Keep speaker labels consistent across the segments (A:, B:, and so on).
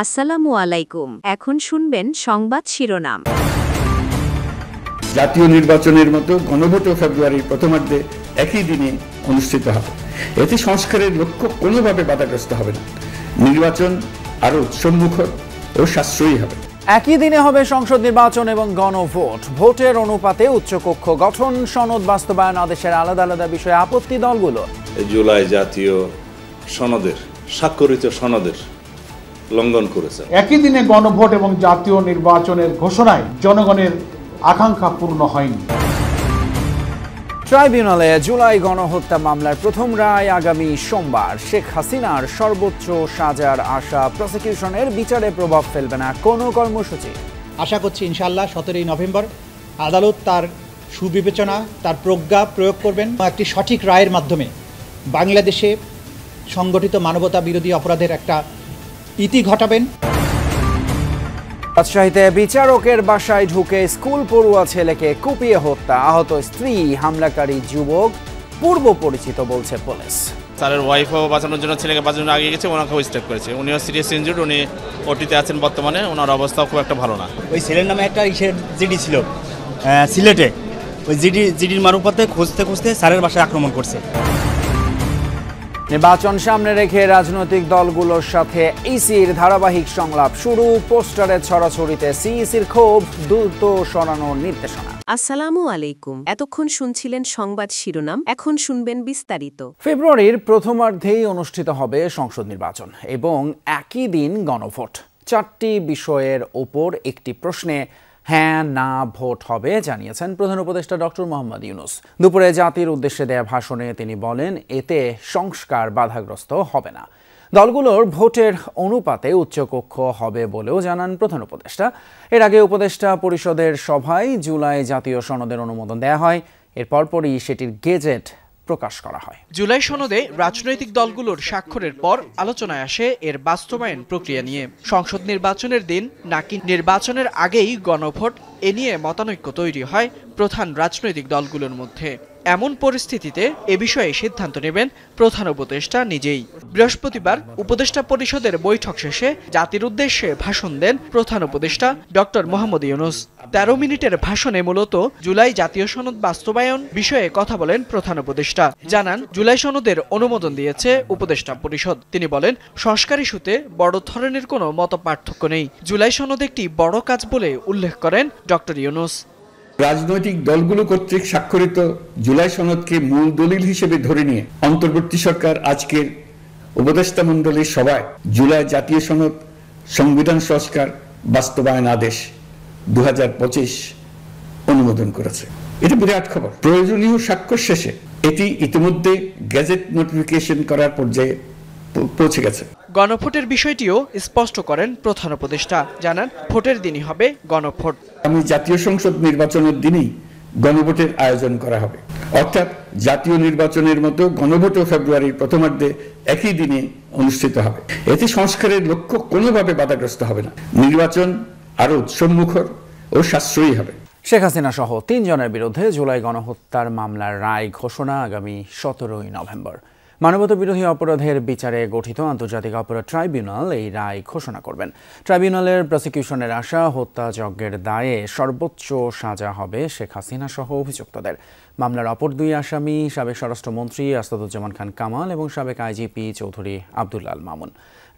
A: আসসালামু আলাইকুম। এখন শুনবেন সংবাদ শিরোনাম।
B: জাতীয় নির্বাচনের মতো গণভোটও ফেব্রুয়ারির প্রথমার্ধে একই দিনে অনুষ্ঠিত হবে। এতে সংস্কারের লক্ষ্য কোনোভাবে বাধাগ্রস্ত হবে না। নির্বাচন আরও উৎসবমুখর ও সাশ্রয়ী হবে।
C: একই দিনে হবে সংসদ নির্বাচন এবং গণভোট। ভোটের অনুপাতে উচ্চকক্ষ গঠন, সনদ বাস্তবায়ন আদেশের আলাদা আলাদা বিষয়ে আপত্তি দলগুলো।
D: জুলাই জাতীয় সনদের স্বাক্ষরিত সনদের লঙ্ঘন করেছে।
E: একই দিনে গণভোট এবং জাতীয় নির্বাচনের ঘোষণায় জনগণের আকাঙ্ক্ষা পূর্ণ হয়নি।
C: ট্রাইব্যুনালে জুলাই গণহত্যা মামলার প্রথম রায় আগামী সোমবার। শেখ হাসিনার সর্বোচ্চ সাজার আশা প্রসিকিউশনের বিচারে প্রভাব ফেলবে না কোনো কর্মসূচি।
F: আশা করছি ইনশাআল্লাহ 17 নভেম্বর আদালত তার সুবিবেচনা, তার প্রজ্ঞা প্রয়োগ করবেন, একটি সঠিক রায়ের মাধ্যমে বাংলাদেশে সংগঠিত মানবতা বিরোধী অপরাধের একটা ইতি ঘটাবেন।
C: রাজশাহীতে বিচারকের বাসায় ঢুকে স্কুল পড়ুয়া ছেলেকে কুপিয়ে হত্যা, আহত স্ত্রী, হামলাকারী যুবক পূর্ব পরিচিত বলছে পুলিশ।
G: স্যারের ওয়াইফও বাঁচানোর জন্য ছেলেকে বাঁচানোর আগে গেছে, ওনাকেও স্টেপ করেছে। উনিও সিরিয়াস ইনজুর্ড, উনি ওটিতে আছেন বর্তমানে। ওনার অবস্থাও খুব একটা ভালো না।
H: ওই ছেলের নামে একটা জিডি ছিল সিলেটে, ওই জিডির মারুপাতে খুঁজতে খুঁজতে স্যারের বাসায় আক্রমণ করছে।
C: নির্বাচন সামনে রেখে রাজনৈতিক দলগুলোর সাথে ইসির ধারাবাহিক সংলাপ শুরু। পোস্টারের ছড়াছড়িতে সিইসির ক্ষোভ, দ্রুত সরানোর নির্দেশনা।
A: আসসালামু আলাইকুম। এতক্ষণ শুনছিলেন সংবাদ শিরোনাম, এখন শুনবেন বিস্তারিত।
C: ফেব্রুয়ারির প্রথমার্ধেই অনুষ্ঠিত হবে সংসদ নির্বাচন এবং একই দিন গণভোট। 4টি বিষয়ের ওপর একটি প্রশ্নে হ্যাঁ না ভোট হবে জানিয়েছেন প্রধান উপদেষ্টা ডক্টর মোহাম্মদ ইউনূস। দুপুরে জাতির উদ্দেশ্যে দেয়া ভাষণে তিনি বলেন, এতে সংস্কার বাধাগ্রস্ত হবে না। দলগুলোর ভোটের অনুপাতে উচ্চকক্ষ হবে বলেও জানান প্রধান উপদেষ্টা। এর আগে উপদেষ্টা পরিষদের সভায় জুলাই জাতীয় সনদের অনুমোদন দেয়া হয়। এর পরপরই সেটির গেজেট প্রকাশ করা হয়।
I: জুলাই সনদে রাজনৈতিক দলগুলোর স্বাক্ষরের পর আলোচনায় আসে এর বাস্তবায়ন প্রক্রিয়া নিয়ে। সংসদ নির্বাচনের দিন নাকি নির্বাচনের আগেই গণভোট, এ নিয়ে মতানৈক্য তৈরি হয় প্রধান রাজনৈতিক দলগুলোর মধ্যে। এমন পরিস্থিতিতে এ বিষয়ে সিদ্ধান্ত নেবেন প্রধান উপদেষ্টা নিজেই। বৃহস্পতিবার উপদেষ্টা পরিষদের বৈঠক শেষে জাতির উদ্দেশ্যে ভাষণ দেন প্রধান উপদেষ্টা ডক্টর মোহাম্মদ ইউনূস। 13 মিনিটের ভাষণে মূলত জুলাই জাতীয় সনদ বাস্তবায়ন বিষয়ে কথা বলেন প্রধান উপদেষ্টা। জানান, জুলাই সনদের অনুমোদন দিয়েছে উপদেষ্টা পরিষদ। তিনি বলেন, সংস্কার ইস্যুতে বড় ধরনের কোনো মতপার্থক্য নেই। জুলাই সনদ একটি বড় কাজ বলে উল্লেখ করেন ডক্টর ইউনূস।
B: রাজনৈতিক দলগুলো কর্তৃক স্বাক্ষরিত জুলাই সনদকে মূল দলিল হিসেবে ধরে নিয়ে অন্তর্বর্তী সরকার আজকের উপদেষ্টা মণ্ডলীর সভায় জুলাই জাতীয় সনদ সংবিধান সংস্কার বাস্তবায়ন আদেশ 2025 অনুমোদন করেছে। এটা বিরাট খবর। প্রয়োজনীয় স্বাক্ষর শেষে এটি ইতিমধ্যে গেজেট নোটিফিকেশন করার পর্যায়ে পৌঁছে গেছে।
I: গণভোটের বিষয়টিও স্পষ্ট করেন প্রধান উপদেষ্টা। জানান, ভোটের দিনই হবে গণভোট।
B: আমি জাতীয় সংসদ নির্বাচনের দিনই গণভোটের আয়োজন করা হবে, অর্থাৎ জাতীয় নির্বাচনের মতো গণভোটও ফেব্রুয়ারির প্রথমার্ধে একই দিনে অনুষ্ঠিত হবে। এতে সংস্কারের লক্ষ্য কোনোভাবে বাধাগ্রস্ত হবে না। নির্বাচন আরও উৎসবমুখর ও সাশ্রয়ী হবে।
C: শেখ হাসিনা সহ 3 জনের বিরুদ্ধে জুলাই গণহত্যার মামলার রায় ঘোষণা আগামী 17 নভেম্বর। মানবতা বিরোধী অপরাধের বিচারে গঠিত আন্তর্জাতিক অপরাধ ট্রাইব্যুনাল এই রায় ঘোষণা করবেন। ট্রাইব্যুনালের প্রসিকিউশনের আশা, হত্যাযজ্ঞের দায়ে সর্বোচ্চ সাজা হবে শেখ হাসিনা সহ অভিযুক্তদের। মামলার অপর 2 আসামি সাবেক স্বরাষ্ট্রমন্ত্রী আসাদুজ্জামান খান কামাল এবং সাবেক আইজিপি চৌধুরী আব্দুল্লাল মামুন।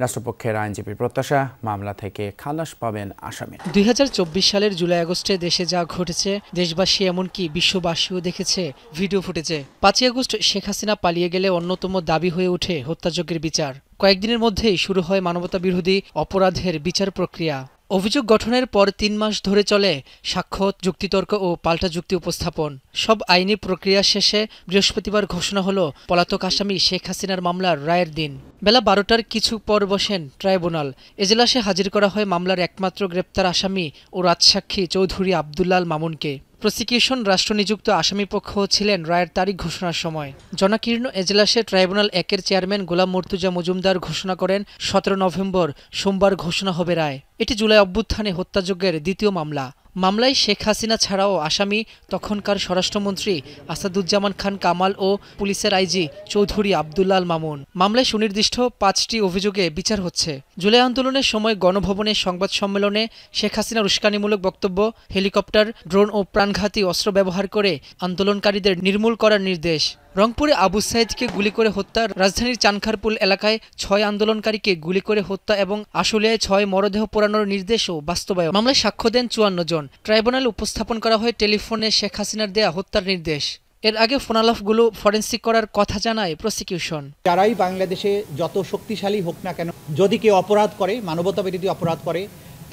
C: রাষ্ট্রপক্ষের আইনজীবীর প্রত্যাশা, মামলা থেকে খালাস পাবেন আসামি।
J: 2024 সালের জুলাই আগস্টে দেশে যা ঘটেছে, দেশবাসী এমনকি বিশ্ববাসীও দেখেছে, ভিডিও ফুটেজে। 5 আগস্ট শেখ হাসিনা পালিয়ে গেলে অন্যতম দাবি হয়ে ওঠে হত্যাযজ্ঞের বিচার। কয়েকদিনের মধ্যেই শুরু হয় মানবতা বিরোধী অপরাধের বিচার প্রক্রিয়া। অভিযোগ গঠনের পর 3 মাস ধরে চলে সাক্ষ্য, যুক্তিতর্ক ও পাল্টা যুক্তি উপস্থাপন। সব আইনি প্রক্রিয়া শেষে বৃহস্পতিবার ঘোষণা হলো পলাতক আসামি শেখ হাসিনার মামলার রায়ের দিন। বেলা 12টার কিছু পর বসেন ট্রাইব্যুনাল। এজলাসে হাজির করা হয় মামলার একমাত্র গ্রেপ্তার আসামি ও রাজসাক্ষী চৌধুরী আব্দুল্লাল মামুনকে। প্রসিকিউশন রাষ্ট্রনিযুক্ত আসামিপক্ষ ছিলেন রায়ের তারিখ ঘোষণার সময়। জনাকীর্ণ এজলাসে ট্রাইব্যুনাল 1-এর চেয়ারম্যান গোলাম মর্তুজা মজুমদার ঘোষণা করেন, 17 নভেম্বর সোমবার ঘোষণা হবে রায়। এটি জুলাই অভ্যুত্থানে হত্যাযজ্ঞের দ্বিতীয় মামলা। মামলায় শেখ হাসিনা ছাড়াও আসামি তখনকার স্বরাষ্ট্রমন্ত্রী আসাদুজ্জামান খান কামাল ও পুলিশের আইজি চৌধুরী আব্দুল্লাহ আল মামুন। মামলায় সুনির্দিষ্ট 5টি অভিযোগে বিচার হচ্ছে। জুলাই আন্দোলনের সময় গণভবনের সংবাদ সম্মেলনে শেখ হাসিনার উস্কানিমূলক বক্তব্য, হেলিকপ্টার, ড্রোন ও প্রাণঘাতী অস্ত্র ব্যবহার করে আন্দোলনকারীদের নির্মূল করার নির্দেশ, রংপুরে আবু সাইদকে গুলি করে হত্যা, রাজধানীর চানখারপুল এলাকায় 6 আন্দোলনকারীকে গুলি করে হত্যা এবং আশুলিয়ায় 6 মরদেহ পোড়ানোর নির্দেশও বাস্তবায়ন। মামলায় সাক্ষ্য দেন 54 জন। ট্রাইব্যুনালে উপস্থাপন করা হয় টেলিফোনে শেখ হাসিনার দেয়া হত্যার নির্দেশ। এর আগে ফোনালাপগুলো ফরেনসিক করার কথা জানায় প্রসিকিউশন।
F: যারাই বাংলাদেশে যত শক্তিশালী হোক না কেন, যদি কেউ অপরাধ করে, মানবতাবিরোধী অপরাধ করে,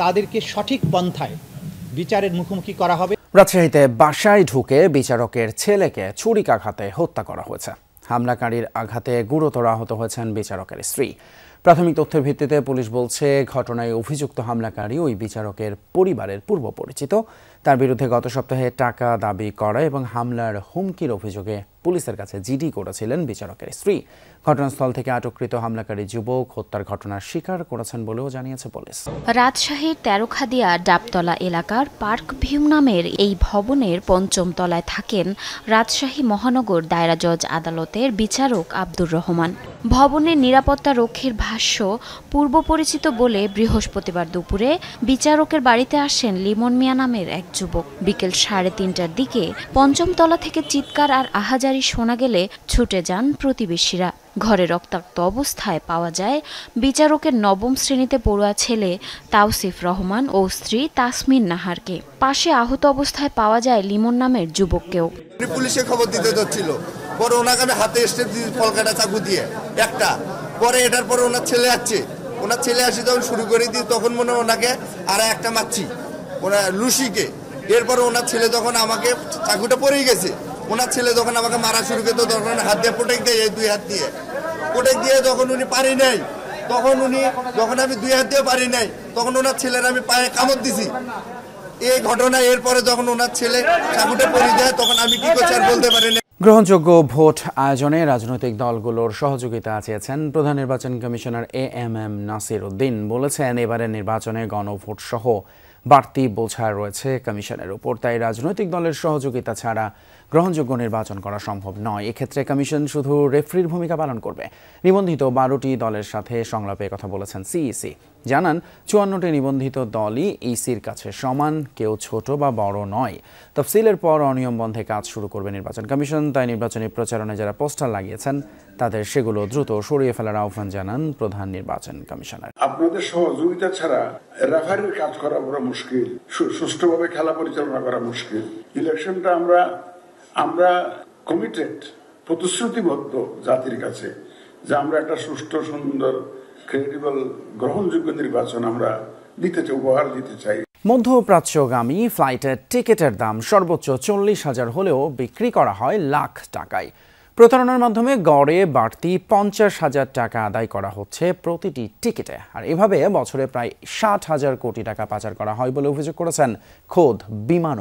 F: তাদেরকে সঠিক পন্থায় বিচারের মুখোমুখি করা হবে।
C: রাজশাহীতে বাসায় ঢুকে বিচারকের ছেলেকে ছুরিকাঘাতে হত্যা করা হয়েছে। হামলাকারীর আঘাতে গুরুতর আহত হয়েছেন বিচারকের স্ত্রী। প্রাথমিক তথ্যের ভিত্তিতে পুলিশ বলছে, ঘটনায় অভিযুক্ত হামলাকারী ওই বিচারকের পরিবারের পূর্ব পরিচিত। তার বিরুদ্ধে গত সপ্তাহে টাকা দাবি করা এবং হামলার হুমকির অভিযোগে পুলিশের কাছে জিডি করেছিলেন বিচারকের স্ত্রী। ঘটনাস্থল থেকে আটককৃত হামলাকারী যুবক হত্যার ঘটনার স্বীকার করেছেন বলেও জানিয়েছে পুলিশ।
K: রাজশাহীর তেরোখাদিয়া ডাবতলা এলাকার পার্ক ভিউ নামের এই ভবনের 5ম তলায় থাকেন রাজশাহী মহানগর দায়রা জজ আদালতের বিচারক আব্দুর রহমান। ভবনের নিরাপত্তা রক্ষীর ভাষ্য, পূর্ব পরিচিত বলে বৃহস্পতিবার দুপুরে বিচারকের বাড়িতে আসেন লিমন মিয়া নামের এক যুবক। বিকেল 3:30টার দিকে 5ম তলা থেকে চিৎকার আর আহাজারি শোনা গেলে ছুটে যান প্রতিবেশীরা। ঘরে রক্তাক্ত অবস্থায় পাওয়া যায় বিচারকের 9ম শ্রেণীতে পড়ুয়া ছেলে তাওসিফ রহমান ও স্ত্রী তাসমিন নাহারকে। পাশে আহত অবস্থায় পাওয়া যায় লিমন নামের যুবককেও।
L: পুলিশে খবর দিতে যাচ্ছিল, পরে ওনাকে আমি হাতে স্টেপ দিয়ে ফলকাটা চাকু দিয়ে একটা, পরে এটার পরে ওনার ছেলে আসছে, ওনার ছেলে আসি যখন শুরু করে দিই তখন মনে ওনাকে আর একটা মারছি, ওনার লুসিকে। এরপরে ওনার ছেলে যখন আমাকে চাকুটা পড়েই গেছে, ওনার ছেলে যখন আমাকে মারা শুরু করতো তখন হাত দিয়ে প্রোটেক্ট দেয়, 2 হাত দিয়ে প্রোটেক্ট দিয়ে যখন উনি পারি নাই, তখন আমি 2 হাত দিয়ে পারি নাই, তখন ওনার ছেলের আমি পায়ে কামড় দিছি। এই ঘটনা এরপরে যখন ওনার ছেলে চাকুটা পড়ে যায় তখন আমি কি করছি আর বলতে পারি না।
C: গ্রহণযোগ্য ভোট আয়োজনে রাজনৈতিক দলগুলোর সহযোগিতা চেয়েছেন প্রধান নির্বাচন কমিশনার AMM নাসির উদ্দিন। বলেছেন, এবারের নির্বাচনে গণভোট সহ বাড়তি বোঝা রয়েছে কমিশনের উপর, তাই রাজনৈতিক দলের সহযোগিতা ছাড়া গ্রহণযোগ্য নির্বাচন করা সম্ভব নয়। এক্ষেত্রে কমিশন শুধু রেফারির ভূমিকা পালন করবে। নিবন্ধিত 12টি দলের সাথে সংলাপে কথা বলেছেন CEC। জানান, 54টি নিবন্ধিত দলই ইসির কাছে সমান, কেউ ছোট বা বড় নয়। তফসিলের পর অনিয়ম বন্ধে কাজ শুরু করবে নির্বাচন কমিশন, তাই নির্বাচনী প্রচারণায় যারা পোস্টার লাগিয়েছেন তাদের সেগুলো দ্রুত সরিয়ে ফেলার আহ্বান জানান প্রধান নির্বাচন কমিশনার।
M: আপনাদের সহযোগিতা ছাড়া রেফারির কাজ করা বড় মুশকিল, সুষ্ঠুভাবে খেলা পরিচালনা করা মুশকিল। ইলেকশনটা আমরা কমিটেড, প্রতিশ্রুতিবদ্ধ জাতির কাছে যে আমরা একটা সুষ্ঠু, সুন্দর, ক্রেডিবল, গ্রহণযোগ্য নির্বাচন আমরা দিতে চাই, উপহার দিতে চাই।
C: মধ্যপ্রাচ্যগামী ফ্লাইটের টিকিটের দাম সর্বোচ্চ 40,000 হলেও বিক্রি করা হয় লাখ টাকায়। প্রতারণার মাধ্যমে গড়ে বাড়তি 50,000 টাকা আদায় করা হচ্ছে প্রতিটি টিকিটে। আর এভাবে বছরে প্রায় 60,000 কোটি টাকা পাচার করা হয় বলে অভিযোগ করেছেন খোদ বিমান